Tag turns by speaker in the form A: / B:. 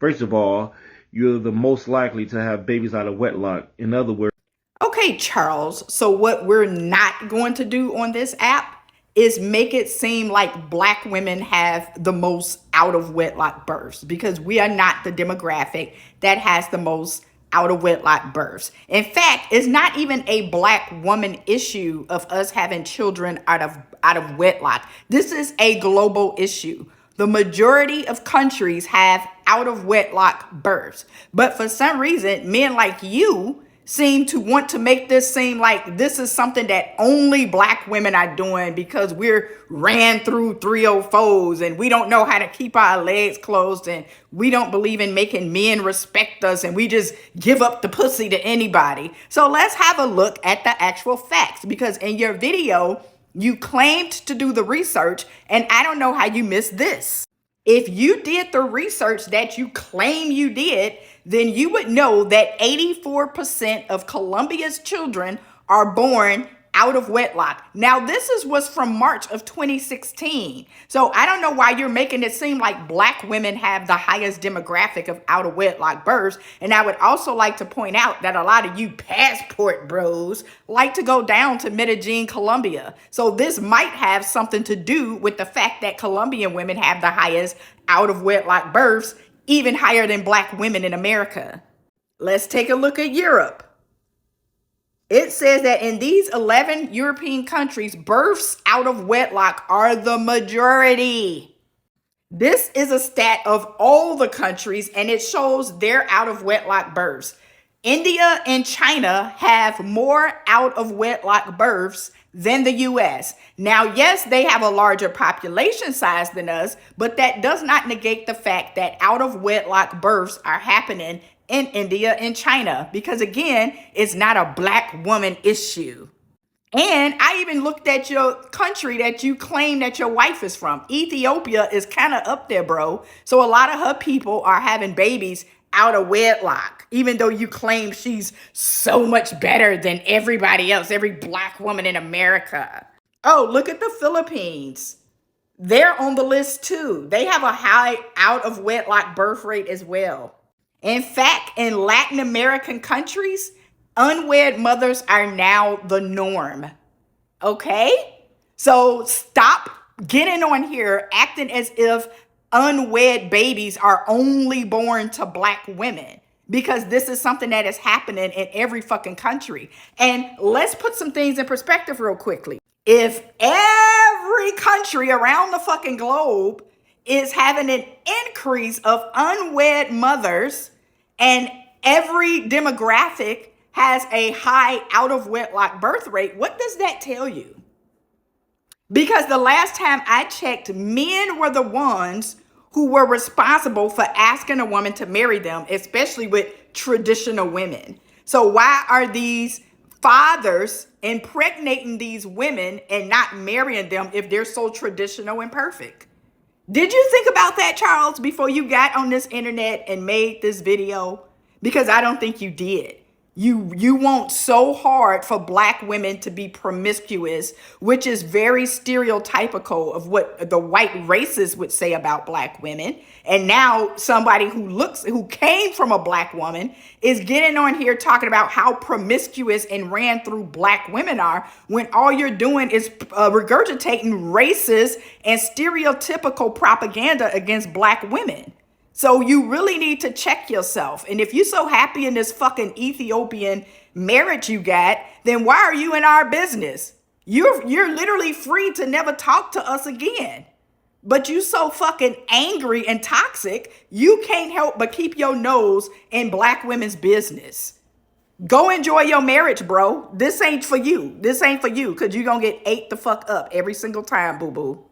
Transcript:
A: First of all, you're the most likely to have babies out of wedlock. In other words,
B: Okay, Charles. So, what we're not going to do on this app is make it seem like black women have the most out of wedlock births because we are not the demographic that has the most out of wedlock births. In fact, it's not even a black woman issue of us having children out of wedlock. This is a global issue. The majority of countries have out of wedlock births. But for some reason, men like you seem to want to make this seem like this is something that only black women are doing because we're ran through 304s and we don't know how to keep our legs closed and we don't believe in making men respect us and we just give up the pussy to anybody. So let's have a look at the actual facts, because in your video, you claimed to do the research, and I don't know how you missed this. If you did the research that you claim you did, then you would know that 84% of Colombia's children are born out of wedlock. Now, this is what's from March of 2016. So I don't know why you're making it seem like black women have the highest demographic of out of wedlock births. And I would also like to point out that a lot of you passport bros like to go down to Medellin, Colombia. So this might have something to do with the fact that Colombian women have the highest out of wedlock births, even higher than black women in America. Let's take a look at Europe. It says that in these 11 European countries, births out of wedlock are the majority. This is a stat of all the countries, and it shows their out of wedlock births. India and China have more out of wedlock births than the US. Now, yes, they have a larger population size than us, but that does not negate the fact that out of wedlock births are happening in India and China, because again, it's not a black woman issue. And I even looked at your country that you claim that your wife is from. Ethiopia is kind of up there, bro. So a lot of her people are having babies out of wedlock, even though you claim she's so much better than everybody else, every black woman in America. Oh, look at the Philippines. They're on the list too. They have a high out of wedlock birth rate as well. In fact, in Latin American countries, unwed mothers are now the norm. Okay? So stop getting on here acting as if unwed babies are only born to black women, because this is something that is happening in every fucking country. And let's put some things in perspective real quickly. If every country around the fucking globe is having an increase of unwed mothers and every demographic has a high out of wedlock birth rate, what does that tell you? Because the last time I checked, men were the ones who were responsible for asking a woman to marry them, especially with traditional women. So why are these fathers impregnating these women and not marrying them if they're so traditional and perfect? Did you think about that, Charles, before you got on this internet and made this video? Because I don't think you did. You want so hard for black women to be promiscuous, which is very stereotypical of what the white racists would say about black women. And now somebody who came from a black woman is getting on here talking about how promiscuous and ran through black women are, when all you're doing is regurgitating racist and stereotypical propaganda against black women. So you really need to check yourself. And if you're so happy in this fucking Ethiopian marriage you got, then why are you in our business? You're literally free to never talk to us again. But you so fucking angry and toxic, you can't help but keep your nose in black women's business. Go enjoy your marriage, bro. This ain't for you. This ain't for you, because you're going to get ate the fuck up every single time, boo-boo.